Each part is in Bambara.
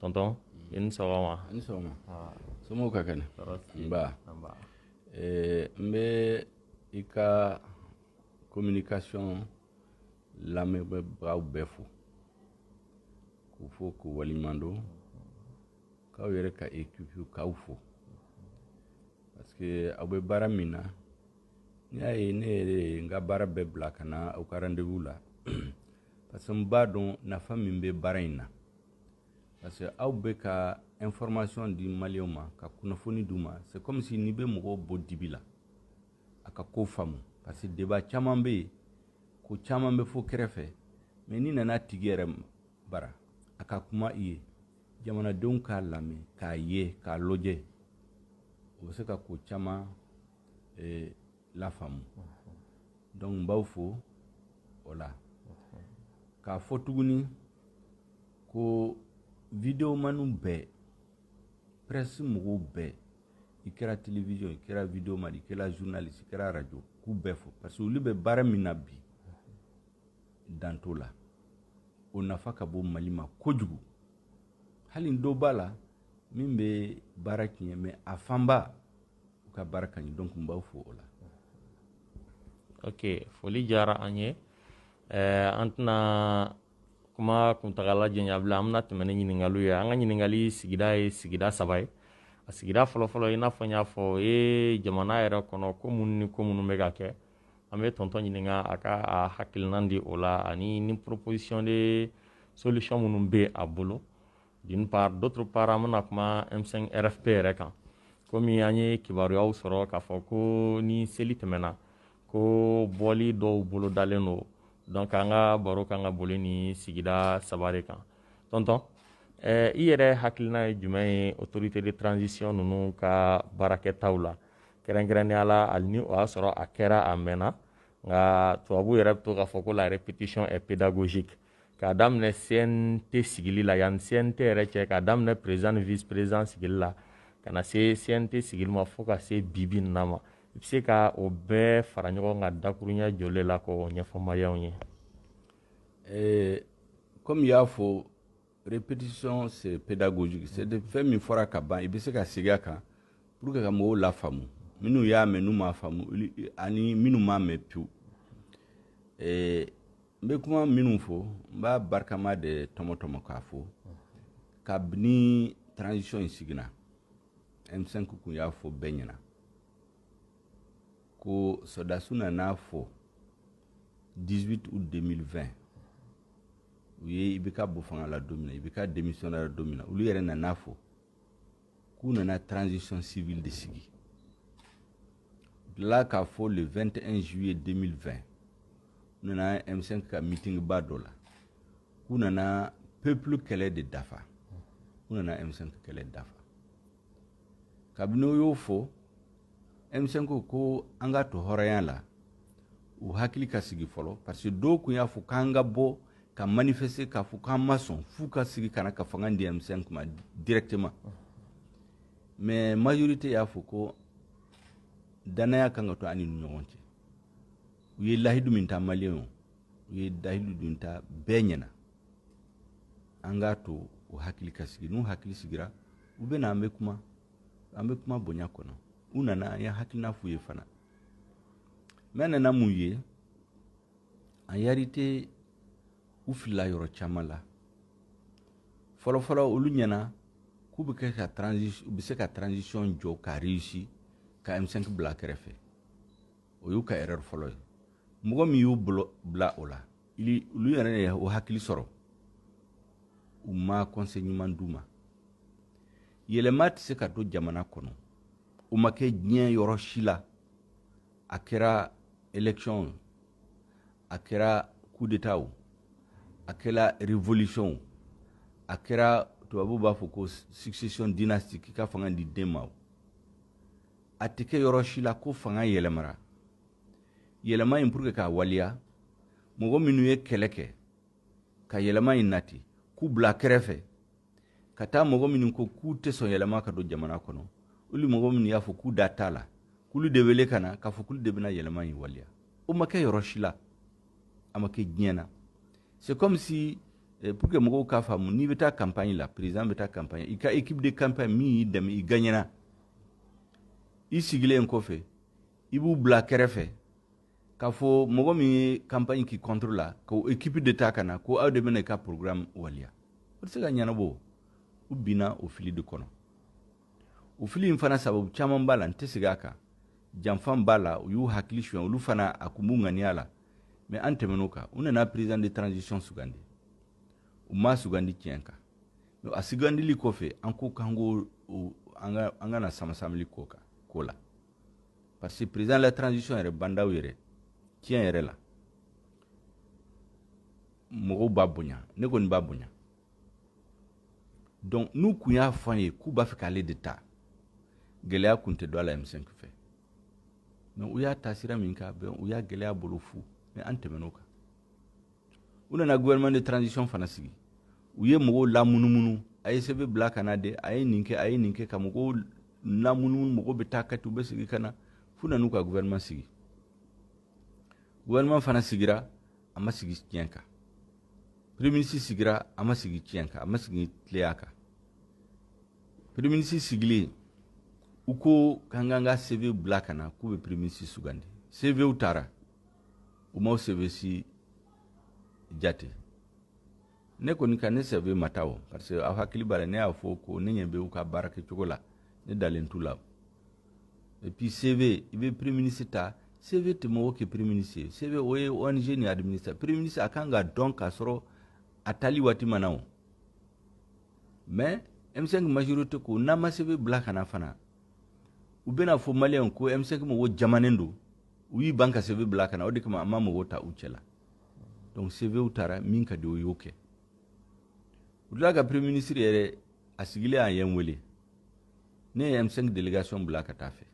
tonton in sɔgɔma Ni sɔgɔma. Somɔgɔw ka kɛnɛ. Nba. N bɛ i ka communication lamɛnbagaw bɛɛ fo. K'u fo k'u waleɲuman dɔn. K'aw yɛrɛ ka équipe k'aw fo. Parce que aw bɛ baara min na, n'i y'a ye ne yɛrɛ ye n ka baara bɛɛ bila ka na aw ka rendez-vous la. Parce que n b'a dɔn nafa min bɛ baara in na. Parce que aw bɛ ka information di maliyɛnw ma, ka kunnafoni d'u ma. C'est comme si n'i bɛ mɔgɔw bɔ dibi la, a ka ko faamu. Parce que débat caman bɛ yen, ko caman bɛ fɔ kɛrɛfɛ, mais n'i nana tigi yɛrɛ bara, a ka kuma i ye, jamanadenw k'a lamɛn, k'a ye, k'a lajɛ, o bɛ se ka ko caman lafaamu. Donc n b'aw fo o la. K'a fɔ tuguni ko vidéo manu bɛɛ, presse mɔgɔw bɛɛ, i kɛra télévision, i kɛra vidéo man, i kɛra journaliste, i kɛra radio, k'u bɛɛ fo. Parce que olu bɛ baara min na bi, dan t'o la. O nafa ka bon Mali ma kojugu. Hali dɔ b'a la min bɛ baara tiɲɛ, mais a fanba u ka baara ka ɲi. Donc n b'aw fo o la. Ok, foli diyara an ye. An tɛna kuma kuntagala janya bila, an bɛna tɛmɛ ni ɲininkaliw ye. An ka ɲininkali sigida ye sigida 3 ye. A sigida fɔlɔfɔlɔ i n'a fɔ n y'a fɔ, o ye jamana yɛrɛ kɔnɔ ko minnu ni ko minnu bɛ ka kɛ. An bɛ tonton ɲininka a ka a hakilina di o la, ani ni proposition de solution minnu bɛ a bolo. D'une part, d'autre part, an bɛna kuma M5 RFP yɛrɛ kan. Komi an ye kibaruyaw sɔrɔ k'a fɔ ko ni seli tɛmɛna, ko bɔli dɔw bolo dalen don. Donc an ka baro kan ka boli ni sigida 3 de kan. Tonton, i yɛrɛ hakilina ye jumɛn ye autorité de transition ninnu ka baarakɛtaw la? Kɛrɛnkɛrɛnnenya la, hali ni o y'a sɔrɔ a kɛra a mɛnna, nka tubabu yɛrɛ bɛ to k'a fɔ ko la répétition est pédagogique. K'a daminɛ CNT sigili la, yanni CNT yɛrɛ cɛ, k'a daminɛ président ni vice président sigili la, ka na se CNT sigili ma fo ka se bibi in na ma. I bɛ se ka o bɛɛ fara ɲɔgɔn kan dakuruɲɛ joli la k'o ɲɛfɔ maliyɛnw ye? Comme i y'a fɔ, répétition c'est pédagogique. C'est de fɛn min fɔra ka ban, i bɛ se ka segin a kan pour que ka mɔgɔw lafaamu. Minnu y'a mɛn n'u m'a faamu, ani minnu m'a mɛn pewu. N bɛ kuma minnu fɔ, n b'a barikama de tɔmɔ k'a fɔ. Kabini transition in sigira, M5 kun y'a fɔ bɛɛ ɲɛna. Ko sɔrɔdasiw nan'a fɔ 18 août 2020, u ye IBK bɔ fanga la don min na, IBK démissionnaire don min na, olu yɛrɛ nan'a fɔ k'u nana transition civile de sigi. Là k'a fɔ le 21 juillet 2020, u nana M5 ka meeting ba dɔ la, k'u nana peuple kɛlɛ de dafa, u nana M5 kɛlɛ dafa. Kabini u y'o fɔ, M5 ko an ka to hɔrɔnya la, u hakili ka sigi fɔlɔ, parce que dɔw kun y'a fɔ k'an ka bɔ ka manifester k'a fɔ k'an ma sɔn f'u ka sigi ka na ka fanga di M5 ma directement. Mais majorité y'a fɔ ko danaya kan ka to ani ni ɲɔgɔn cɛ. U ye lahidu min ta maliyɛnw, u ye lahidu min ta bɛɛ ɲɛna. An k'a to u hakili ka sigi, n'u hakili sigira, u bɛ na an bɛ kuma bonya kɔnɔ. U nana an ye hakilina f'u ye fana. Mais an nana mun ye, en réalité u filila yɔrɔ caman la. Fɔlɔfɔlɔ olu ɲɛna k'u bɛ se ka transition jɔ ka réussi ka M5 bila kɛrɛfɛ. O y'u ka erreur fɔlɔ ye. Mɔgɔ min y'u bila o la, olu yɛrɛ ye o hakili sɔrɔ. U ma conseil ɲuman d'u ma. Yɛlɛma tɛ se ka to jamana kɔnɔ. O ma kɛ diɲɛ yɔrɔ si la. A kɛra élection, a kɛra coup d'état, a kɛra révolution, a kɛra tubabu b'a fɔ ko succession dynastique, i ka fanga di den ma. A tɛ kɛ yɔrɔ si la ko fanga yɛlɛmara. Yɛlɛma in pour que k'a waliya, mɔgɔ minnu ye kɛlɛ kɛ, ka yɛlɛma in nati, k'u bila kɛrɛfɛ, ka taa mɔgɔ minnu ko k'u tɛ sɔn yɛlɛma ka don jamana kɔnɔ, olu mɔgɔ minnu y'a fɔ k'u da t'a la, k'olu de wele ka na, k'a fɔ k'olu de bɛna yɛlɛma in waliya. O ma kɛ yɔrɔ si la, a ma kɛ diɲɛ na. C'est comme si pour que mɔgɔw k'a faamu n'i bɛ taa campagne la président bɛ taa campagne i ka équipe de campagne min y'i dɛmɛ i gagnera i sigilen kɔfɛ i b'u bila kɛrɛfɛ k'a fɔ mɔgɔ min ye campagne k'i contre la k'o équipe de ta ka na ko aw de bɛna i ka programme waliya o tɛ se ka ɲɛnabɔ u binna o fili de kɔnɔ o fili in fana sababu caman b'a la n tɛ segin a kan janfan b'a la u y'u hakili suɲɛ olu fana a kun b'u ŋaniya la mais an tɛmɛn'o kan u nana président de transition sugandi u ma sugandi tiɲɛ kan a sugandili kɔfɛ an ko k'an ko an kana samasamili ko la parce que président de la transition yɛrɛ bandaw yɛrɛ tiɲɛ yɛrɛ la mɔgɔw b'a bonya ne kɔni b'a bonya donc n'u kun y'a fɔ an ye k'u b'a fɛ k'ale de ta gɛlɛya kun tɛ don a la M5 fɛ mais u y'a ta sira min kan u y'a gɛlɛya bolo fu mais an tɛmɛn'o kan u nana gouvernement de transition fana sigi u ye mɔgɔw lamunumunu a ye sɛbɛn bila ka na de a ye nin kɛ ka mɔgɔw lamunumunu mɔgɔw bɛ taa kati u bɛ sigi ka na f'u nan'u ka gouvernement sigi gouvernement fana sigira a ma sigi tiɲɛ kan premier ministre sigira a ma sigi tiɲɛ kan a ma sigi tilenya kan premier ministre sigilen u ko k'an k'an ka CV bila ka na k'u bɛ premier ministre sugandi CVw taara u m'aw CV si jate ne kɔni ka ne CV ma taa o parce que aw hakili b'a la ne y'a fɔ ko ne ɲɛ bɛ u ka baara kɛcogo la ne dalen t'u la et puis CV i bɛ premier ministre ta CV tɛ mɔgɔ kɛ premier ministre ye CV o ye ONG ni administration premier ministre a kan ka dɔn k'a sɔrɔ a tali waati ma na o mais M5 majorité ko n'a ma CV bila ka na fana u bɛna fɔ maliyɛnw ko M5 mɔgɔw jamanen don u y'i ban ka CV bila ka na o de kama an ma mɔgɔw ta u cɛ la donc CVw taara min ka di o y'o kɛ u tila ka premier ministre yɛrɛ a sigilen a ye n wele ne ye M5 délégation bila ka taa fɛ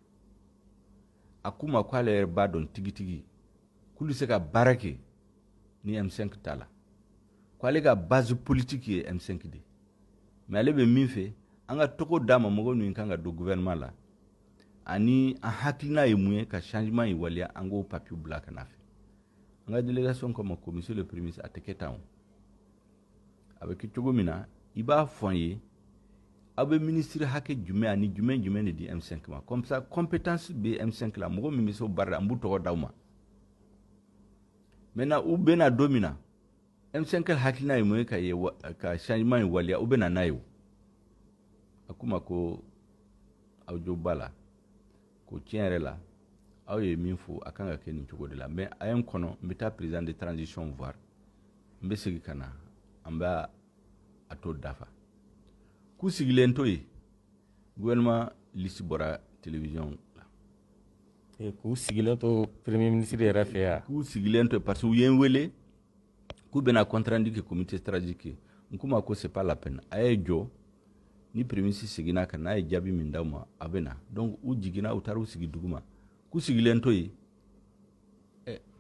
a k'u ma k'ale yɛrɛ b'a dɔn tigitigi k'olu se ka baara kɛ ni M5 t'a la k'ale ka base politique ye M5 de mais ale bɛ min fɛ an ka tɔgɔ d'a ma mɔgɔ min kan ka don gouvernement la ani an hakilina ye mun ye ka changement ye waliya an k'o papier bila ka na fɛ an ka délégation ko ma ko monsieur le premier ministre a tɛ kɛ tan o a bɛ kɛ cogo min na i b'a fɔ an ye aw bɛ ministre hakɛ jumɛn ani jumɛn de di M5 ma comme ça compétence bɛ M5 la mɔgɔ min bɛ se o baara la an b'u tɔgɔ d'aw ma maintenant u bɛna don min na M5 hakilina ye mun ye ka changement ye waliya u bɛna n'a ye o a k'u ma ko aw jo b'a la ko tiɲɛ yɛrɛ la aw ye min fɔ a kan ka kɛ nin cogo de la mais a ye n kɔnɔ n bɛ taa président de transition voir n bɛ segin ka na an bɛ a to dafa k'u sigilen to yen gouvernement liste bɔra télévision la k'u sigilen to premier ministre yɛrɛ fɛ yan k'u sigilen to parce que u ye n wele k'u bɛna compte rendu kɛ comité stratégique n k'u ma ko c'est pas la peine a ye jɔ ni premier ministre seginna ka n'a ye jaabi min d'aw ma a bɛ na donc u jiginna u taara u sigi dugu ma k'u sigilen to yen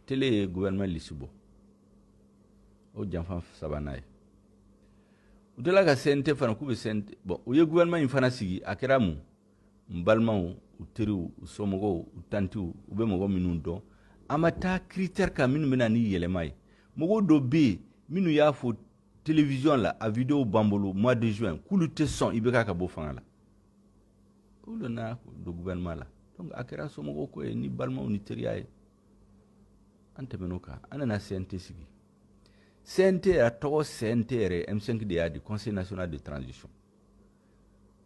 télé ye gouvernement liste bɔ o janfan sabanan ye u tilala ka CNT fana k'u bɛ CNT bon u ye gouvernement in fana sigi a kɛra mun n balimaw u teriw u somɔgɔw u tantiw u bɛ mɔgɔ minnu dɔn a ma taa critère kan minnu bɛna ni yɛlɛma ye mɔgɔw dɔ bɛ yen minnu y'a fɔ télévision la a vidéo b'an bolo mois de juin k'olu tɛ sɔn IBK ka bɔ fanga la olu nana don gouvernement la donc a kɛra somɔgɔw ko ye ni balimaw ni teriya ye an tɛmɛn'o kan an nana CNT sigi CNT a tɔgɔ CNT yɛrɛ M5 de y'a di Conseil national de transition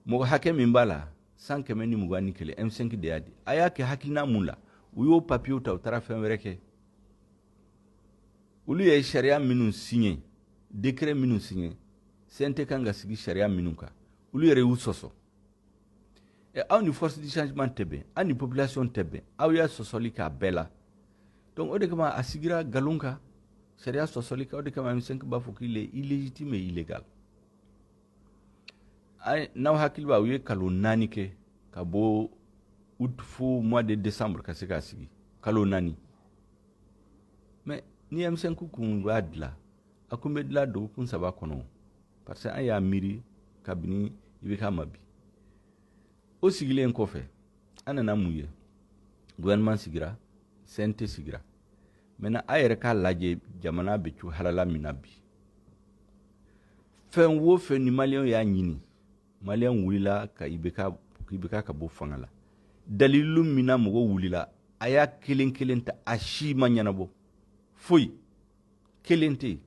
mɔgɔ hakɛ min b'a la 121 M5 de y'a di a y'a kɛ hakilina mun la u y'o papier ta u taara fɛn wɛrɛ kɛ olu ye sariya minnu signé décret minnu signé CNT kan ka sigi sariya minnu kan olu yɛrɛ y'u sɔsɔ aw ni force du changement tɛ bɛn aw ni population tɛ bɛn aw y'a sɔsɔli k'a bɛɛ la donc o de kama a sigira nkalon kan sariya sɔsɔli kan o de kama M5 b'a fɔ qu'il est illégitime et illégal n'aw hakili b'a u ye kalo 4 kɛ ka bɔ août fo mois de décembre ka se k'a sigi kalo 4 mais ni M5 kun b'a dilan a kun bɛ dilan dɔgɔkun 3 kɔnɔ parce que an y'a miiri kabini IBK ma bi o sigilen kɔfɛ an nana mun ye gouvernement sigira CNT sigira maintenant a yɛrɛ k'a lajɛ jamana bɛ cogo halala min na bi fɛn wo fɛn ni maliyɛnw y'a ɲini maliyɛn wulila ka IBK ka bɔ fanga la dalilu min na mɔgɔw wulila a y'a kelen kelen ta a si ma ɲɛnabɔ foyi kelen tɛ yen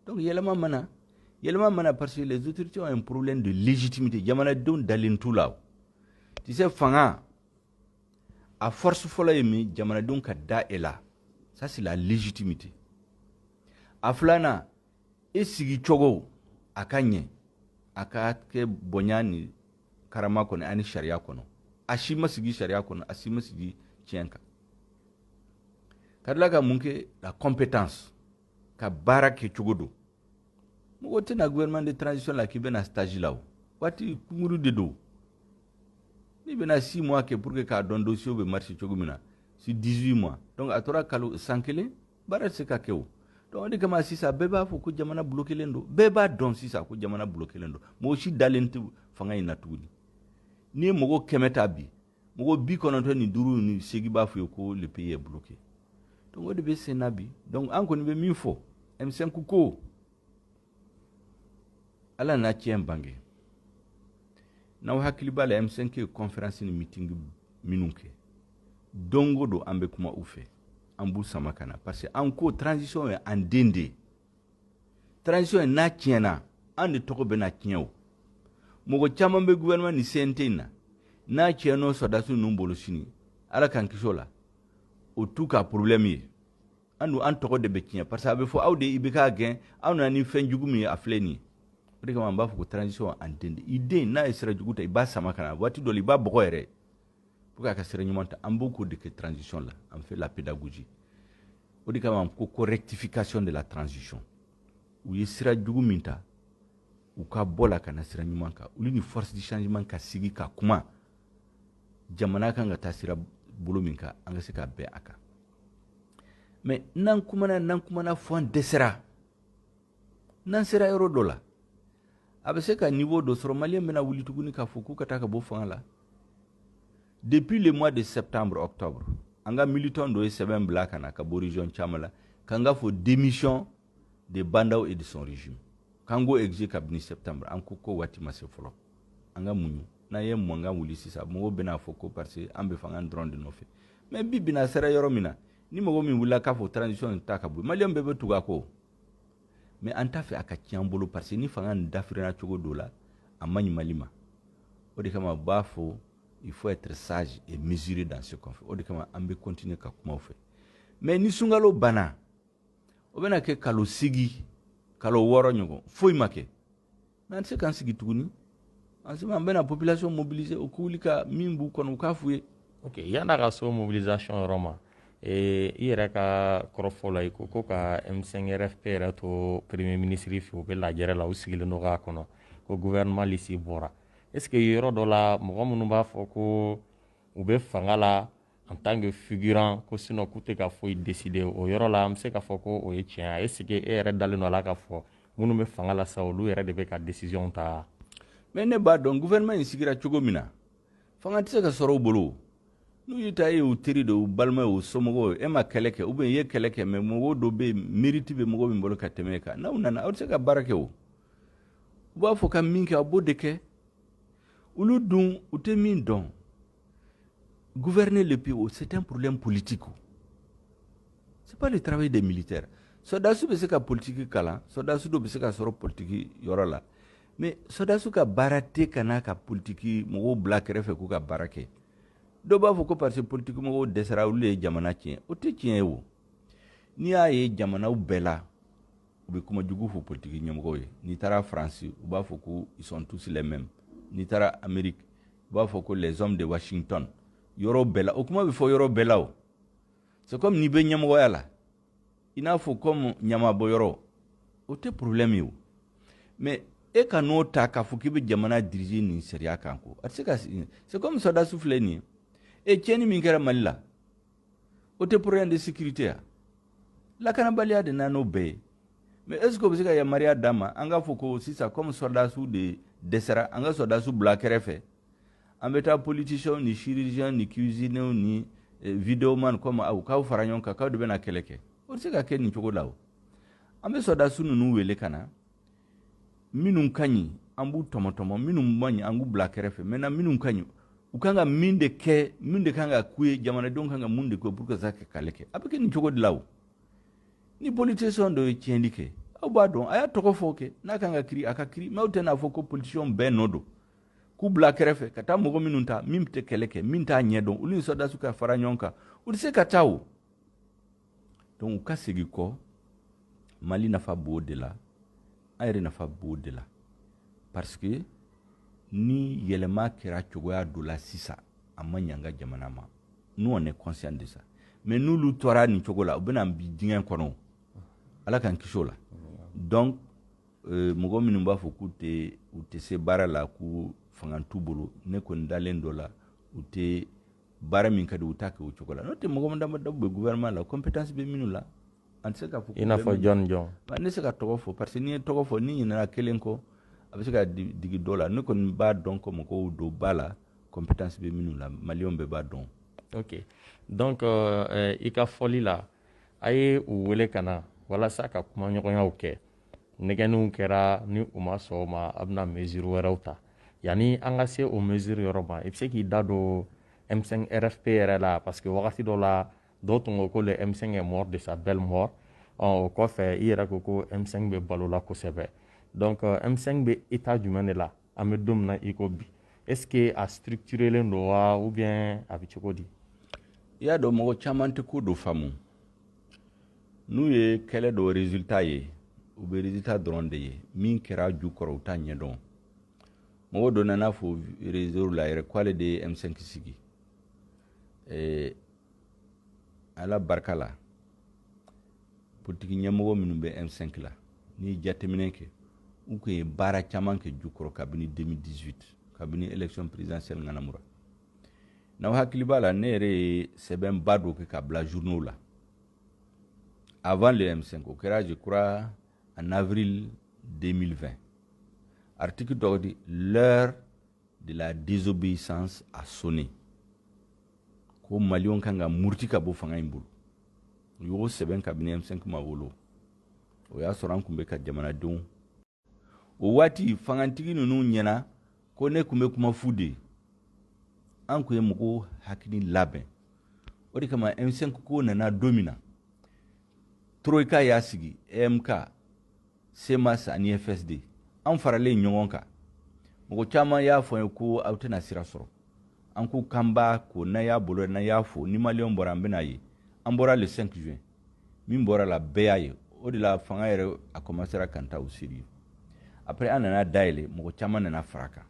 donc yɛlɛma mana parce que les autorités ont un problème de légitimité jamanadenw dalen t'u la tu sais fanga a force fɔlɔ ye min jamanadenw ka da e la ça c'est la légitimité a filanan e sigi cogo a ka ɲɛ a ka kɛ bonya ni karama kɔnɔ ani sariya kɔnɔ a si ma sigi sariya kɔnɔ a si ma sigi tiɲɛ kan ka tila ka mun kɛ la compétence ka baara kɛ cogo don mɔgɔ tɛna gouvernement de transition la k'i bɛna stage la o waati kunguru de don n'i bɛna 6 mois kɛ pour que k'a dɔn dossier bɛ marcher cogo min na si 18 mois donc a tora kalo san kelen baara tɛ se ka kɛ o donc o de kama sisan bɛɛ b'a fɔ ko jamana bloquelen don bɛɛ b'a dɔn sisan ko jamana bloquelen don mɔgɔ si dalen tɛ fanga in na tuguni n'i ye mɔgɔ 100 ta bi mɔgɔ 95 ni 8 b'a fɔ ye ko le pays est bloqué donc o de bɛ sen na bi donc an kɔni bɛ min fɔ M5 ko ala n'a tiɲɛ bange n'aw hakili b'a la M5 ye conférence ni meeting minnu kɛ don o don an bɛ kuma u fɛ an b'u sama ka na parce que an ko transition ye an den de ye transition ye n'a tiɲɛna an de tɔgɔ bɛ na tiɲɛ o mɔgɔ caman bɛ gouvernement ni CNT in na n'a tiɲɛna o sɔrɔdasiw ninnu bolo sini ala k'an kisi o la o t'u ka problème ye an dun an tɔgɔ de bɛ tiɲɛ parce que a bɛ fɔ aw de IBK gɛn aw nana ni fɛn jugu min ye a filɛ nin ye o de kama an b'a fɔ ko transition an den de i den n'a ye sira jugu ta i b'a sama ka na waati dɔ la i b'a bɔgɔ yɛrɛ pour que a ka sira ɲuman ta an b'o k'o de kɛ transition la an fait la pédagogie o de kama ko rectification de la transition u ye sira jugu min ta u ka bɔ la ka na sira ɲuman kan olu ni force du changement ka sigi ka kuma jamana kan ka taa sira bolo min kan an ka se ka bɛn a kan mais n'an kumana fɔ an dɛsɛra n'an sera yɔrɔ dɔ la a bɛ se ka niveau dɔ sɔrɔ maliyɛn bɛna wuli tuguni k'a fɔ k'u ka taa ka bɔ fanga la depuis le mois de septembre octobre an ka militant dɔ ye sɛbɛn bila ka na ka bɔ région caman la k'an ka fɔ démission de Bandaw et de son régime k'an k'o exige kabini septembre an ko ko waati ma se fɔlɔ an ka muɲu n'an ye mun an ka wuli sisan mɔgɔw bɛna fɔ ko parce que an bɛ fanga dɔrɔn de nɔfɛ mais bi bina sera yɔrɔ min na ni mɔgɔ min wulila k'a fɔ transition ta ka bɔ maliyɛn bɛɛ bɛ tugu a kɔ mais an t'a fɛ a ka tiɲɛ an bolo parce que ni fanga nin dafirina cogo dɔ la a man ɲi Mali ma o de kama b'a fɔ il faut être sage et mesuré dans ce qu'on fait o de kama an bɛ continuer ka kuma o fɛ mais ni sunkalo banna o bɛna kɛ kalo 8 kalo 6 ɲɔgɔn foyi ma kɛ mais an tɛ se k'an sigi tuguni an se an bɛna population mobiliser o k'u wuli ka min b'u kɔnɔ u k'a f'u ye. ok yan'a ka so mobilisation yɔrɔ ma i yɛrɛ ka kɔrɔfɔ la i ko ka M5 RFP yɛrɛ to premier ministre fɛ u bɛ lajɛrɛ la u sigilen don k'a kɔnɔ ko gouvernement lisi bɔra est ce que yɔrɔ dɔ la mɔgɔ minnu b'a fɔ ko u bɛ fanga la en tant que figurant ko sinon k'u tɛ ka foyi décider o yɔrɔ la an bɛ se k'a fɔ ko o ye tiɲɛ ye est ce que e yɛrɛ dalen don a la k'a fɔ minnu bɛ fanga la sa olu yɛrɛ de bɛ ka décision ta. mais ne b'a dɔn gouvernement in sigira cogo min na fanga tɛ se ka sɔrɔ u bolo n'u y'i ta ye u teri de u balima u somɔgɔw e ma kɛlɛ kɛ ou bien i ye kɛlɛ kɛ mais mɔgɔw dɔ bɛ yen mérite bɛ mɔgɔ min bolo ka tɛmɛ e kan n'aw nana aw tɛ se ka baara kɛ o u b'a fɔ ka min kɛ a b'o de kɛ olu dun u tɛ min dɔn gouverner le pays c'est un problème politique c'est pas le travail des militaires soldats bɛ se ka politique kalan soldats dɔ bɛ se ka sɔrɔ politique yɔrɔ la mais soldats ka baara tɛ ka n'a ka politique mɔgɔw bila kɛrɛfɛ k'u ka baara kɛ dɔw b'a fɔ ko parce que politique mɔgɔw dɛsɛra olu ye jamana tiɲɛ o tɛ tiɲɛ ye o n'i y'a ye jamanaw bɛɛ la u bɛ kuma jugu fɔ politique ɲɛmɔgɔw ye n'i taara France u b'a fɔ ko ils sont tous les mêmes n'i taara Amérique u b'a fɔ ko les hommes de Washington yɔrɔ bɛɛ la o kuma bɛ fɔ yɔrɔ bɛɛ la o c'est comme n'i bɛ ɲɛmɔgɔya la i n'a fɔ comme ɲamabɔ yɔrɔ o tɛ problème ye o mais e ka n'o ta k'a fɔ k'i bɛ jamana diriger nin sariya kan ko a tɛ se ka c'est comme soldats filɛ nin ye e tiɲɛni min kɛra Mali la o tɛ problème de sécurité ya lakanabaliya de nana n'o bɛɛ ye mais est ce que o bɛ se ka yamaruya d'an ma an k'a fɔ ko sisan comme soldats de dɛsɛra an ka soldats bila kɛrɛfɛ an bɛ taa politiciens ni chirurgiens ni cuisiniers ni vidéoman comme aw k'aw fara ɲɔgɔn kan k'aw de bɛna kɛlɛ kɛ o tɛ se ka kɛ nin cogo la o an bɛ soldats ninnu wele ka na minnu ka ɲi an b'u tɔmɔtɔmɔ minnu man ɲi an b'u bila kɛrɛfɛ maintenant minnu ka ɲi u kan ka min de kɛ min de kan ka k'u ye jamanadenw kan ka mun de kɛ pour que ça ka kale kɛ a bɛ kɛ nin cogo de la o ni politicien dɔ ye tiɲɛli kɛ aw b'a dɔn a y'a tɔgɔ fɔ kɛ n'a kan ka kiri a ka kiri mais aw tɛ n'a fɔ ko politicien bɛɛ nɔ don k'u bila kɛrɛfɛ ka taa mɔgɔ minnu ta min tɛ kɛlɛ kɛ min t'a ɲɛ dɔn olu ni sɔrɔdasiw ka fara ɲɔgɔn kan u tɛ se ka taa o donc u ka segin kɔ Mali nafa b'o de la an yɛrɛ nafa b'o de la parce que ni yɛlɛma kɛra cogoya dɔ la sisan a ma ɲɛ an ka jamana ma nous on est conscient de ça mais n'olu tora nin cogo la u bɛna bi dingɛ kɔnɔ ala k'an kisi o la donc mɔgɔ minnu b'a fɔ k'u tɛ se baara la k'u fanga t'u bolo ne kɔni dalen dɔ la u tɛ baara min ka di u t'a kɛ o cogo la n'o tɛ mɔgɔ min dama dɔ bɛ gouvernement la compétence bɛ minnu la an tɛ se k'a fɔ i n'a fɔ jɔn ne se ka tɔgɔ fɔ parce que n'i ye tɔgɔ fɔ ni ɲinɛna kelen kɔ a bɛ se ka digi dɔ la ne kɔni b'a dɔn ko mɔgɔw don ba la compétence bɛ minnu la maliyɛnw bɛɛ b'a dɔn. ok donc i ka fɔli la a ye u wele ka na walasa ka kumaɲɔgɔnyaw kɛ nɛgɛninw kɛra ni u ma sɔn o ma a bɛna mesure wɛrɛw ta yanni an ka se o mesure yɔrɔ ma i bɛ se k'i da don M5 RFP yɛrɛ la parce que wagati dɔ la dɔw tun ko ko le M5 est mort de sa belle mort o kɔfɛ i yɛrɛ ko M5 bɛ balo la kosɛbɛ donc M5 bɛ état jumɛn de la an bɛ don min na i ko bi est ce que a structurelen don wa ou bien a bɛ cogo di. i y'a dɔn mɔgɔ caman tɛ ko dɔ faamu n'u ye kɛlɛ dɔ résultat ye u bɛ résultat dɔrɔn de ye min kɛra ju kɔrɔ u t'a ɲɛdɔn mɔgɔ dɔ nana fɔ réseau la yɛrɛ k'ale de ye M5 sigi ala barika la politique ɲɛmɔgɔ minnu bɛ M5 la ni jateminɛ kɛ u kun ye baara caman kɛ ju kɔrɔ kabini 2018 kabini élection présidentielle ŋanamura n'aw hakili b'a la ne yɛrɛ ye sɛbɛnba dɔ kɛ ka bila journaux la avant le M5 o kɛra je crois en avril 2020 article dɔ di l'heure de la désobéissance a sonné ko maliyɛnw kan ka muruti ka bɔ fanga in bolo u y'o sɛbɛn kabini M5 ma wolo o y'a sɔrɔ an tun bɛ ka jamanadenw o waati fangantigi ninnu ɲɛna ko ne tun bɛ kuma fu de an tun ye mɔgɔw hakili labɛn o de kama M5 ko nana don min na Troika y'a sigi EMK CEMAS ani FSD an faralen ɲɔgɔn kan mɔgɔ caman y'a fɔ n ye ko aw tɛna sira sɔrɔ an ko k'an b'a ko n'a y'a bolo n'a y'a fɔ ni maliyɛnw bɔra an bɛna ye an bɔra le 5 juin min bɔra la bɛɛ y'a ye o de la fanga yɛrɛ a commencera ka taa o sérieux après an nana dayɛlɛ mɔgɔ caman nana fara kan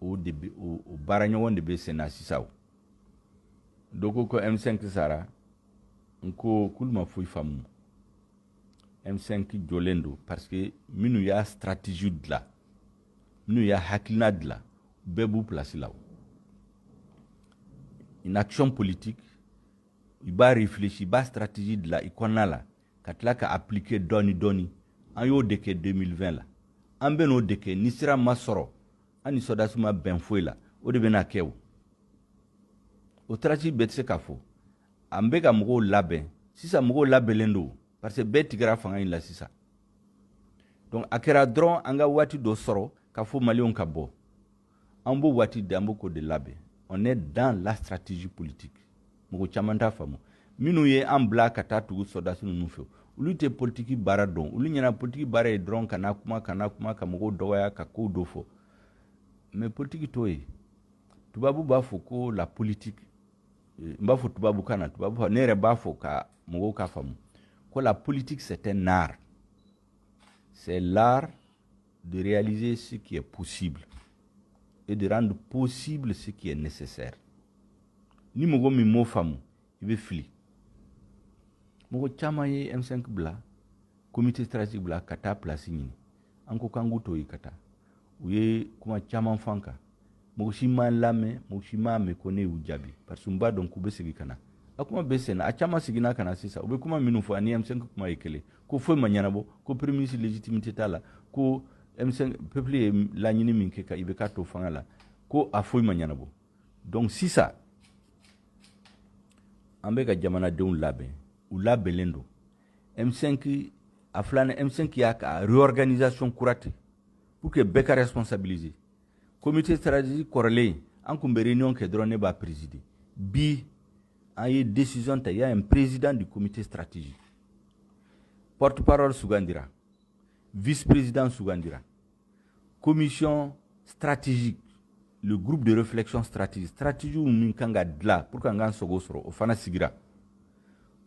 o baara ɲɔgɔn de bɛ sen na sisan dɔ ko M5 sara n ko k'olu ma foyi faamu M5 jɔlen don parce que minnu y'a stratégie dilan minnu y'a hakilina dilan bɛɛ b'u place la une action politique i b'a réfléchir i b'a stratégie dilan i kɔnɔna la ka tila ka appliquer dɔɔni dɔɔni an y'o de kɛ 2020 la an bɛ n'o de kɛ ni sira ma sɔrɔ an ni sɔrɔdasi ma bɛn foyi la o de bɛna kɛ o stratégie bɛɛ tɛ se ka fɔ an bɛ ka mɔgɔw labɛn sisan mɔgɔw labɛnlen don parce que bɛɛ tigɛra fanga in la sisan donc a kɛra dɔrɔn an ka waati dɔ sɔrɔ ka fɔ maliyɛnw ka bɔ an b'o waati de an b'o ko de labɛn on est dans la stratégie politique mɔgɔ caman t'a faamu minnu ye an bila ka taa tugu sɔrɔdasi ninnu fɛ olu tɛ politiki baara dɔn olu ɲɛna politiki baara ye dɔrɔn ka na kuma ka mɔgɔw dɔgɔya ka kow dɔ fɔ mais politiki t'o ye tubabu b'a fɔ ko la politique n b'a fɔ tubabu kan na tubabu ne yɛrɛ b'a fɔ ka mɔgɔw ka faamu ko la politique c'est un art c'est l'art de réaliser ce qui est possible et de rendre possible ce qui est nécessaire ni mɔgɔ min m'o faamu i bɛ fili mɔgɔ caman ye M5 bila comité stratégique bila ka taa place ɲini an ko k'an k'u to yen ka taa u ye kuma caman fɔ an kan mɔgɔ si ma lamɛn mɔgɔ si ma mɛn ko ne y'u jaabi parce que n b'a dɔn k'u bɛ segin ka na a kuma bɛ senna a caman seginna ka na sisan u bɛ kuma minnu fɔ ani M5 kuma ye kelen ko foyi ma ɲɛnabɔ ko premier ministre légitimité t'a la ko M5 peuple ye laɲini min kɛ ka IBK to fanga la ko a foyi ma ɲɛnabɔ donc sisan an bɛ ka jamanadenw labɛn u labɛnlen don M5 a filanan M5 y'a ka réorganisation kura ten pour que bɛɛ ka responsabiliser comité stratégique kɔrɔlen an kun bɛ réunion kɛ dɔrɔn ne b'a présider bi an ye décision ta il y a un président du comité stratégique porte-parole sugandira vice-président sugandira commission stratégique le groupe de réflexion stratégie min kan ka dilan pour que an k'an sogo sɔrɔ o fana sigira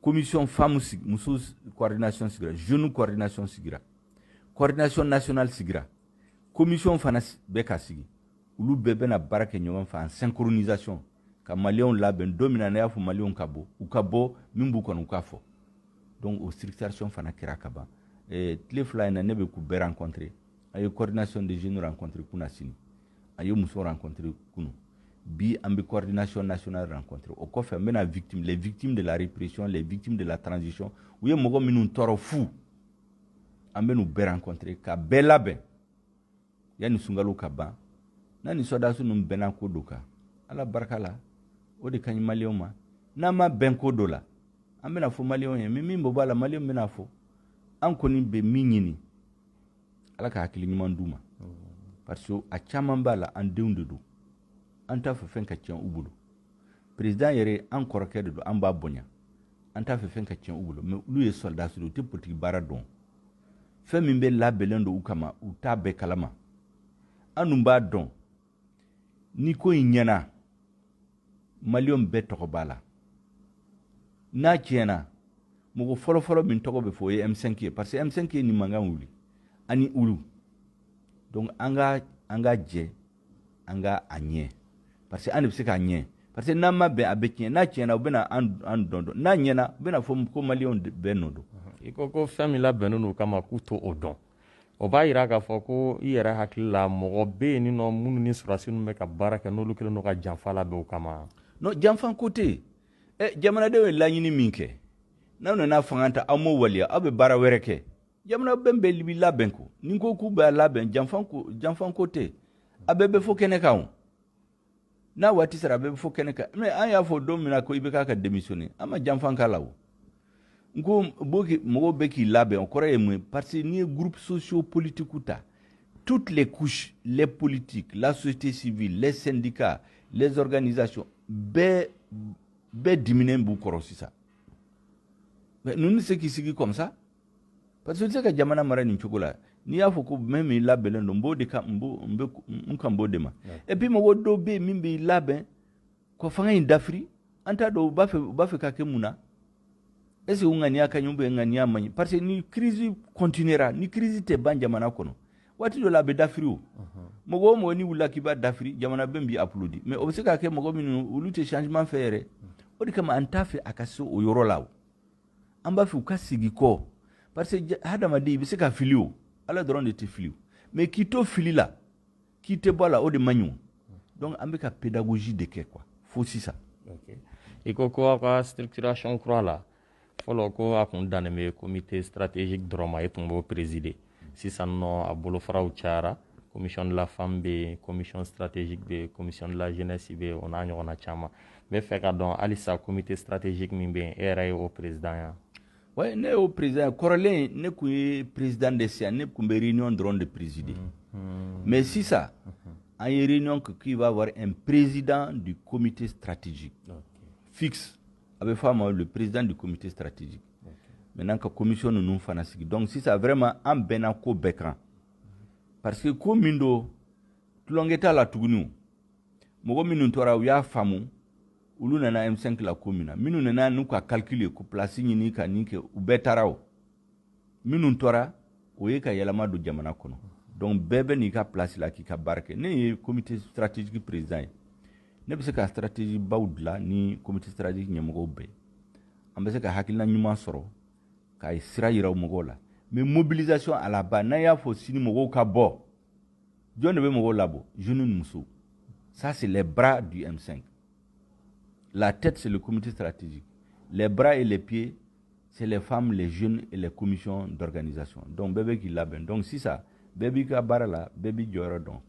commission femme muso coordination sigira jeune coordination sigira coordination nationale sigira commission fana bɛ ka sigi olu bɛɛ bɛna baara kɛ ɲɔgɔn fɛ en synchronisation ka maliyɛnw labɛn don min na ne y'a fɔ maliyɛnw ka bɔ u ka bɔ min b'u kɔnɔ u k'a fɔ donc o structuration fana kɛra ka ban tile fila in na ne bɛ k'u bɛɛ rencontrer a ye coordination des jeunes rencontrer kunna sini a ye musow rencontrer kunu bi an bɛ coordination nationale rencontrer o kɔfɛ n bɛna les victimes de la répression les victimes de la transition u ye mɔgɔ minnu tɔɔrɔ fu an bɛ n'u bɛɛ rencontrer ka bɛɛ labɛn yanni sunkalo ka ban n'a ni sɔrɔdasi ninnu bɛnna ko dɔ kan ala barika la o de ka ɲi maliyɛnw ma n'a ma bɛn ko dɔ la an bɛna fɔ maliyɛnw ye min bɔ b'a la maliyɛnw bɛna fɔ an kɔni bɛ min ɲini ala ka hakili ɲuman d'u ma parce que a caman b'a la an denw de don an t'a fɛ fɛn ka tiɲɛ u bolo président yɛrɛ an kɔrɔkɛ de don an b'a bonya an t'a fɛ fɛn ka tiɲɛ u bolo mais olu ye sɔrɔdasi de u tɛ politique baara dɔn fɛn min bɛ labɛnnen don u kama u t'a bɛɛ kalama an dun b'a dɔn ni ko in ɲɛna maliyɛnw bɛɛ tɔgɔ b'a la n'a tiɲɛna mɔgɔ fɔlɔfɔlɔ min tɔgɔ bɛ fɔ o ye M5 ye parce que M5 ye nin mankan wuli ani olu donc an ka jɛ an ka a ɲɛ parce que an de bɛ se k'a ɲɛ parce que n'an ma bɛn a bɛ tiɲɛ n'a tiɲɛna u bɛna an dɔn n'a ɲɛna u bɛna fɔ ko maliyɛnw bɛɛ nɔ don i ko fɛn min labɛnnen n'u kama k'u to o dɔn o b'a yira k'a fɔ ko i yɛrɛ hakili la mɔgɔ bɛ yen nɔ minnu ni sɔrɔdasi ninnu bɛ ka baara kɛ n'olu kɛlen don ka janfa labɛn o kama non janfa ko tɛ yen jamanadenw ye laɲini min kɛ n'aw nana fanga ta aw m'o waleya aw bɛ baara wɛrɛ kɛ jamana bɛɛ bɛ labɛn ko ni ko k'u bɛ labɛn janfa ko tɛ a bɛɛ bɛ fɔ kɛnɛ kan o n'a waati sera a bɛɛ bɛ fɔ kɛnɛ kan mais an y'a fɔ don min na ko i bɛ k'a ka démissionner an ma janfa k'a la o n ko mɔgɔw bɛ k'i labɛn o kɔrɔ ye mun ye parce que n'i ye groupe socio-politique ta toutes les couches les politiques la société civile les syndicats les organisations bɛɛ diminen b'u kɔrɔ sisan mais ninnu se k'i sigi comme ça parce que u tɛ se ka jamana mara nin cogo la n'i y'a fɔ ko min b'i labɛnnen don n kan b'o de ma et puis mɔgɔ dɔw bɛ yen min b'i labɛn ka fanga in dafiri an t'a dɔn u b'a fɛ ka kɛ mun na est ce que u ŋaniya ka ɲi ou bien ŋaniya man ɲi parce que ni crise continuera ni crise tɛ ban jamana kɔnɔ waati dɔ la a bɛ dafiri o mɔgɔ o mɔgɔ ni wulila k'i b'a dafiri jamana bɛɛ b'i applaudi mais o bɛ se ka kɛ mɔgɔ minnu olu tɛ changement fɛ yɛrɛ o de kama an t'a fɛ a ka se o yɔrɔ la o an b'a fɛ u ka sigi kɔ parce que hadamaden i bɛ se ka fili o ala dɔrɔn de tɛ fili o mais k'i to fili la k'i tɛ bɔ a la o de man ɲi o donc an bɛ ka pédagogie de kɛ quoi fo sisan i ko aw ka structuration kura la fɔlɔ ko a kun dannen bɛ comité stratégique dɔrɔn ma e tun b'o présider sisan nɔ a bolofaraw cayara commission de la femme bɛ yen commission stratégique bɛ yen commission de la jeunesse bɛ yen o n'a ɲɔgɔnna caman n bɛ fɛ ka dɔn halisa comité stratégique min bɛ yen e yɛrɛ ye o président ya ouais ne y'o président kɔrɔlen ne kun ye président de sisan ne kun bɛ réunion dɔrɔn de présider mais sisan an ye réunion qu'il va y avoir un président du comité stratégique fixe a bɛ fɔ a ma le président du comité stratégique maintenant ka commission ninnu fana sigi donc sisan vraiment an bɛnna ko bɛɛ kan parce que ko min don tulonkɛ t'a la tuguni mɔgɔ minnu tora u y'a faamu olu nana M5 la ko min na minnu nana n'u ka calcul ko place ɲini ka nin kɛ u bɛɛ taara o minnu tora o ye ka yɛlɛma don jamana kɔnɔ donc bɛɛ bɛ n'i ka place la k'i ka baara kɛ ne ye comité stratégique président ye ne bɛ se ka stratégie baw dilan ni comité stratégique ɲɛmɔgɔw bɛɛ an bɛ se ka hakilina ɲuman sɔrɔ ka sira yira mɔgɔw la mais mobilisation à la base n'an y'a fɔ sini mɔgɔw ka bɔ jɔn de bɛ mɔgɔw labɔ jeunes ni musow ça c'est les bras du M5 la tête c'est le comité stratégique les bras et les pieds c'est les femmes les jeunes et les commissions d'organisation donc bɛɛ bɛ k'i labɛn donc sisan bɛɛ b'i ka baara la bɛɛ b'i jɔyɔrɔ dɔn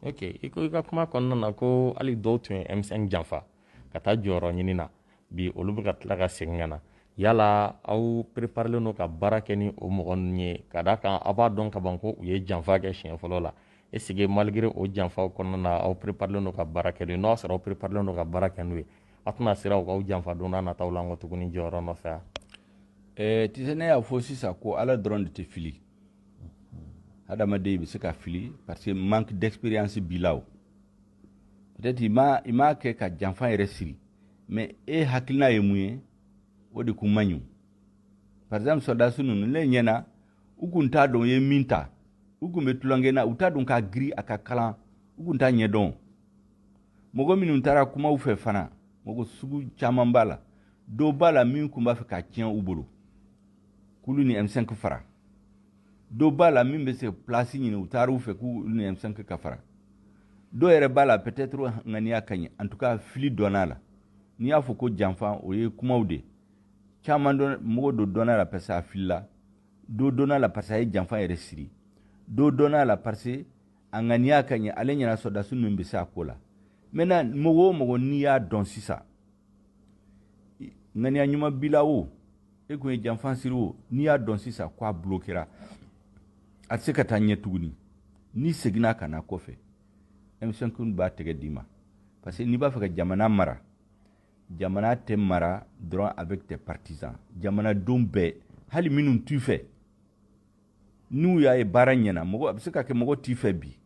ok i ko i ka kuma kɔnɔna na ko hali dɔw tun ye M5 janfa ka taa jɔyɔrɔ ɲini na bi olu bɛ ka tila ka segin ka na yala aw préparelen no ka baara kɛ ni o mɔgɔ ninnu ye ka da kan aw b'a dɔn ka ban ko u ye janfa kɛ siɲɛ fɔlɔ la est-ce que malgré o janfaw kɔnɔna na aw préparelen no ka baara kɛ n'o ye n'o y'a sɔrɔ aw préparelen no ka baara kɛ n'o ye a tɛna sera u k'aw janfa don n'a nataw la an kɔ tuguni jɔyɔrɔ nɔfɛ wa. Tu sais ne y'a fɔ sisan ko ala dɔrɔn de tɛ fili hadamaden bɛ se ka fili parce que manque d'expérience b'i la o peut-être i m'a kɛ ka janfa yɛrɛ siri mais e hakilina ye mun ye o de kun man ɲi par exemple soldats ninnu ne ɲɛna u kun t'a dɔn u ye min ta u kun bɛ tulonkɛ na u t'a dɔn ka giri a ka kalan u kun t'a ɲɛdɔn mɔgɔ minnu taara kumaw fɛ fana mɔgɔ sugu caman b'a la dɔw b'a la min kun b'a fɛ ka tiɲɛ u bolo k'olu ni M5 fara dɔw b'a la min bɛ se place ɲini u taara u fɛ k'olu ni M5 ka fara dɔw yɛrɛ b'a la peut-être ŋaniya ka ɲi en tout cas fili dɔnn'a la n'i y'a fɔ ko janfa o ye kumaw de caman dɔn mɔgɔ dɔ dɔnn'a la parce que a filila dɔ dɔnn'a la parce que a ye janfa yɛrɛ siri dɔ dɔnn'a la parce que a ŋaniya ka ɲi ale ɲɛna sɔrɔdasi ninnu bɛ se a ko la maintenant mɔgɔ o mɔgɔ n'i y'a dɔn sisan ŋaniya ɲuman b'i la o e kun ye janfa siri o n'i y'a dɔn sisan ko a bloquera a tɛ se ka taa ɲɛ tuguni n'i seginna ka na kɔfɛ M5 b'a tɛgɛ d'i ma parce que n'i b'a fɛ ka jamana mara jamana tɛ mara dɔrɔn avec tes partisans jamanadenw bɛɛ hali minnu t'i fɛ n'u y'a ye baara ɲɛna mɔgɔ a bɛ se ka kɛ mɔgɔ t'i fɛ bi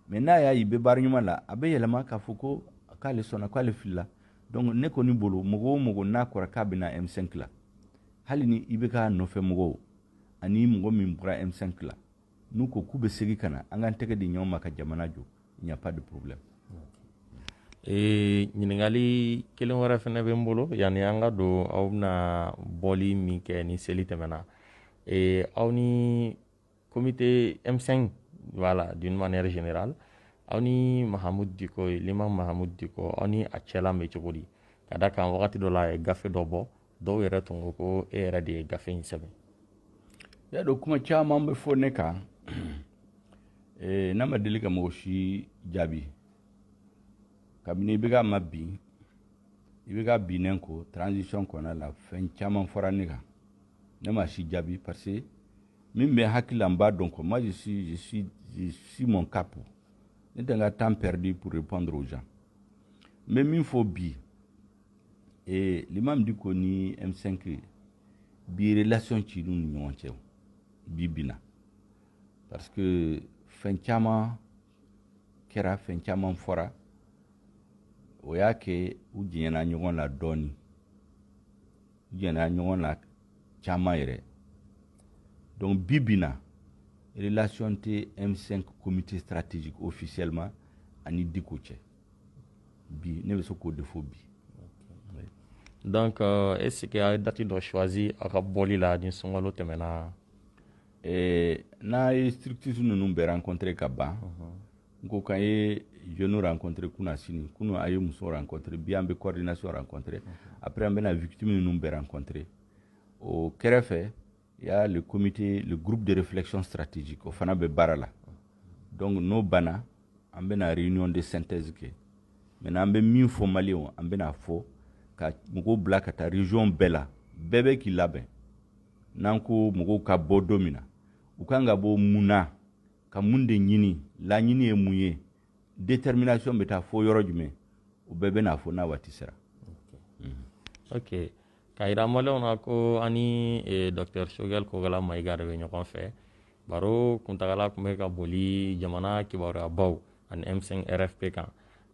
mais n'a y'a ye i bɛ baara ɲuman la a bɛ yɛlɛma k'a fɔ ko k'ale sɔnna k'ale filila donc ne kɔni bolo mɔgɔ o mɔgɔ n'a kɔrɔ k'a bɛ na M5 la hali ni i bɛ k'a nɔfɛ mɔgɔw ani mɔgɔ min bɔra M5 la n'u ko k'u bɛ segin ka na an k'an tɛgɛ di ɲɔgɔn ma ka jamana jɔ il n'y a pas de problème. ɲininkali kelen wɛrɛ fɛnɛ bɛ n bolo yanni an ka don aw bɛna bɔli min kɛ ni seli tɛmɛna aw ni comité M5 voilà d'une manière générale aw ni Mahamud Diko Liman Mahamud Diko aw ni a cɛla bɛ cogo di ka da kan wagati dɔ la a ye gafe dɔ bɔ dɔw yɛrɛ tun ko ko e yɛrɛ de ye gafe in sɛbɛn. Ya dɔn kuma caman bɛ fɔ ne kan n'a ma deli ka mɔgɔ si jaabi kabini i bɛ ka ma bin i bɛ ka binnen ko transition kɔnɔna la fɛn caman fɔra ne kan ne ma si jaabi parce que min bɛ hakili la n b'a dɔn ko moi je suis mon cap ne tɛ n ka temps perdu pour répondre aux gens n bɛ min fɔ bi Liman Diko ni M5 bi relation ci n'u ni ɲɔgɔn cɛ bi bina parce que fɛn caman kɛra fɛn caman fɔra o y'a kɛ u jɛɲɛna ɲɔgɔn la dɔɔni u jɛɲɛna ɲɔgɔn la caman yɛrɛ donc bi bina relation tɛ M5 comité stratégique officiellement ani Diko cɛ bi ne bɛ se k'o de fɔ bi. Donc est-ce que a ye date dɔ choisi a ka bɔli la ni sunkalo tɛmɛna. N'a ye structure ninnu bɛɛ rencontré ka ban n ko k'an ye jeunes rencontré kunna sini kunu a ye muso rencontré bi an bɛ coordination rencontré après an bɛna victime ninnu bɛɛ rencontré o kɛrɛfɛ il y a le comité le groupe de réflexion stratégique o fana bɛ baara la donc n'o banna an bɛna réunion de synthèse kɛ maintenant an bɛ min fɔ maliyɛnw an bɛna fɔ ka mɔgɔw bila ka taa région bɛɛ la bɛɛ bɛ k'i labɛn n'an ko mɔgɔw ka bɔ don min na u kan ka bɔ mun na ka mun de ɲini laɲini ye mun ye détermination bɛ taa fɔ yɔrɔ jumɛn o bɛɛ bɛ n'a fɔ n'a waati sera. Ok ka yira maliyɛnw na ko ani Dr Choguel Kogala Mayiga de bɛ ɲɔgɔn fɛ baro kuntagala tun bɛ ka boli jamana kibaruyabaw ani M5 RFP kan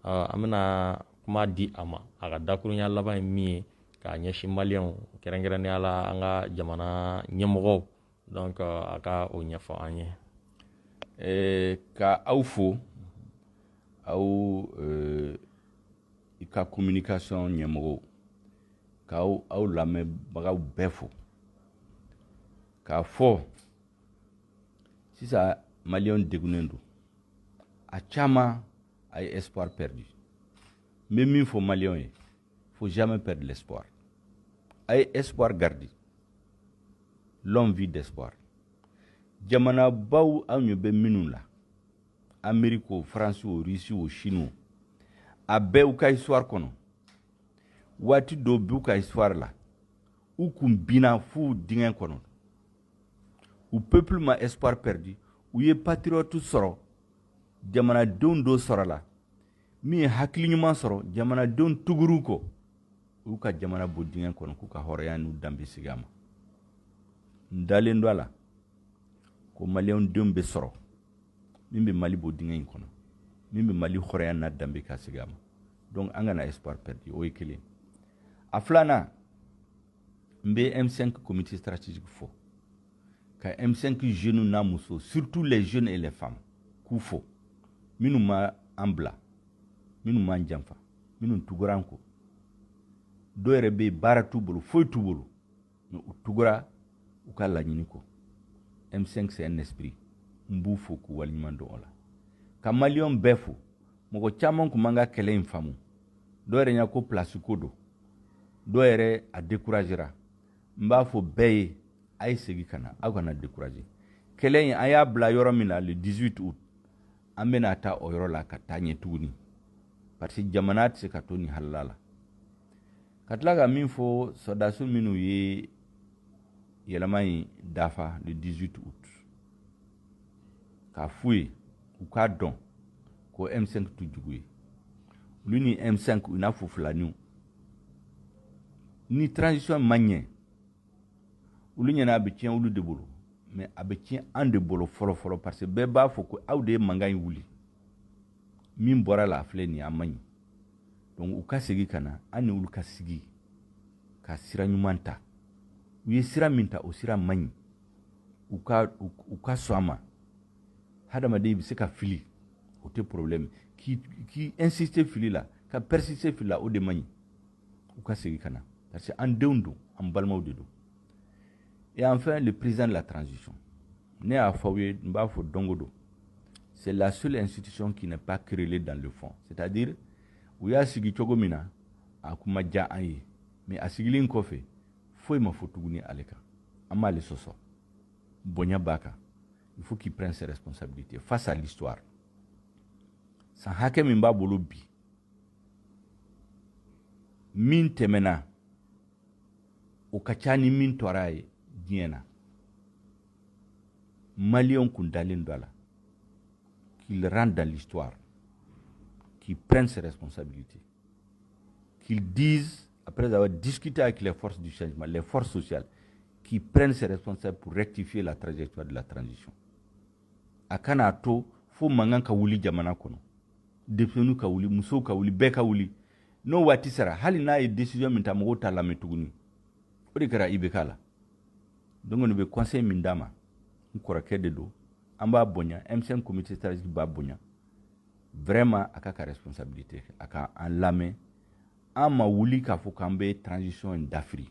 an bɛna kuma di a ma a ka dakurunya laban ye min ye k'a ɲɛsin maliyɛnw kɛrɛnkɛrɛnnenya la an ka jamana ɲɛmɔgɔw donc a ka o ɲɛfɔ an ye. Ka aw fo aw i ka communication ɲɛmɔgɔw k'aw lamɛnbagaw bɛɛ fo k'a fɔ sisan maliyɛnw degunnen don a caman a ye espoir perdu n bɛ min fɔ maliyɛnw ye faut jamais perdre l'espoir a ye espoir garder l'homme vit d'espoir jamanabaw aw ɲɛ bɛ minnu la Amérique o France o Russie o Chine o a bɛɛ u ka histoire kɔnɔ waati dɔw b'u ka histoire la u kun bina fu dingɛ kɔnɔ u peuple ma espoir perdu u ye patriote sɔrɔ jamanadenw dɔ sɔrɔ la min ye hakili ɲuman sɔrɔ jamanadenw tuguru kɔ u ka jamana bɔ dingɛ kɔnɔ k'u ka hɔrɔnya n'u danbe sigi a ma n dalen do a la ko maliyɛnw denw bɛ sɔrɔ min bɛ mali bɔ dingɛ in kɔnɔ min bɛ mali hɔrɔnya n'a danbe ka sigi a ma donc an kana espoir perdu o ye kelen a filanan n bɛ M5 comité stratégique fɔ ka M5 jeunes n'a muso surtout les jeunes et les femmes k'u fɔ minnu ma an bila minnu m'an janfa minnu tugura an kɔ dɔw yɛrɛ bɛ baara t'u bolo foyi t'u bolo mais u tugura u ka laɲini kɔ M5 c'est un esprit n b'u fɔ k'u waleɲuman dɔn o la ka maliyɛnw bɛɛ fɔ mɔgɔ caman tun man ka kɛlɛ in faamu dɔw yɛrɛ ɲa ko place ko don dɔw yɛrɛ a découragera n b'a fɔ bɛɛ ye a ye segin ka na aw kana décourager kɛlɛ in an y'a bila yɔrɔ min na le 18 août an bɛna taa o yɔrɔ la ka taa ɲɛ tuguni parce que jamana tɛ se ka to nin halala la ka tila ka min fɔ sɔrɔdasiw minnu ye yɛlɛma in dafa le 18 août k'a f'u ye u k'a dɔn ko M5 tu jugu ye olu ni M5 u n'a fɔ filaniw ni transition ma ɲɛ olu ɲɛna a bɛ tiɲɛ olu de bolo mais a bɛ tiɲɛ an de bolo fɔlɔ parce que bɛɛ b'a fɔ ko aw de ye mankan in wuli min bɔra la a filɛ nin ye a man ɲi donc u ka segin ka na an ni olu ka sigi ka sira ɲuman ta u ye sira min ta o sira man ɲi u ka sɔn a ma hadamaden bɛ se ka fili o tɛ problème k'i insister fili la ka persister fili la o de man ɲi u ka segin ka na parce que an denw don an balimaw de don et enfin le président de la transition ne y'a fɔ aw ye n b'a fɔ don o don c'est la seule institution qui n'est pas querellée dans le fond c'est-à-dire u y'a sigi cogo min na a kun ma diya an ye mais a sigilen kɔfɛ foyi ma fɔ tuguni ale kan an m'ale sɔsɔ bonya b'a kan il faut qu'il prenne ses responsabilités face à l'histoire san hakɛ min b'a bolo bi min tɛmɛna o ka ca ni min tɔra a ye diɲɛ na maliyɛnw kun dalen do a la qu'il rentre dans l'histoire qu'il prenne ses responsabilités qu'il dise après avoir discuté avec les forces du changement les forces sociales qu'il prenne ses responsabilités pour rectifier la trajectoire de la transition a kana to fo mankan ka wuli jamana kɔnɔ denmisɛnninw ka wuli musow ka wuli bɛɛ ka wuli n'o waati sera hali n'a ye décision min ta mɔgɔw t'a lamɛn tuguni o de kɛra IBK la donc ne bɛ conseil min d'a ma n kɔrɔkɛ de don an b'a bonya M5 comité stratégique b'a bonya vraiment a ka responsabilité a ka an lamɛn an ma wuli k'a fɔ k'an bɛ transition in dafiri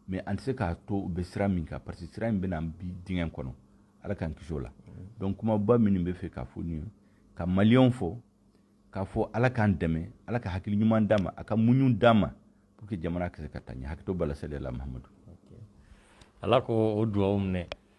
mais an tɛ se k'a to u bɛ sira min kan parce que sira in bɛna bi dingɛ kɔnɔ ala k'an kisi o la donc kumaba minnu bɛ fɛ k'a fɔ nin ye ka maliyɛnw fɔ k'a fɔ ala k'an dɛmɛ ala ka hakili ɲuman d'a ma a ka muɲu d'a ma pour que jamana ka se ka taa ɲɛ hakili to bala salila mahamadu ala ko o duwawu minɛ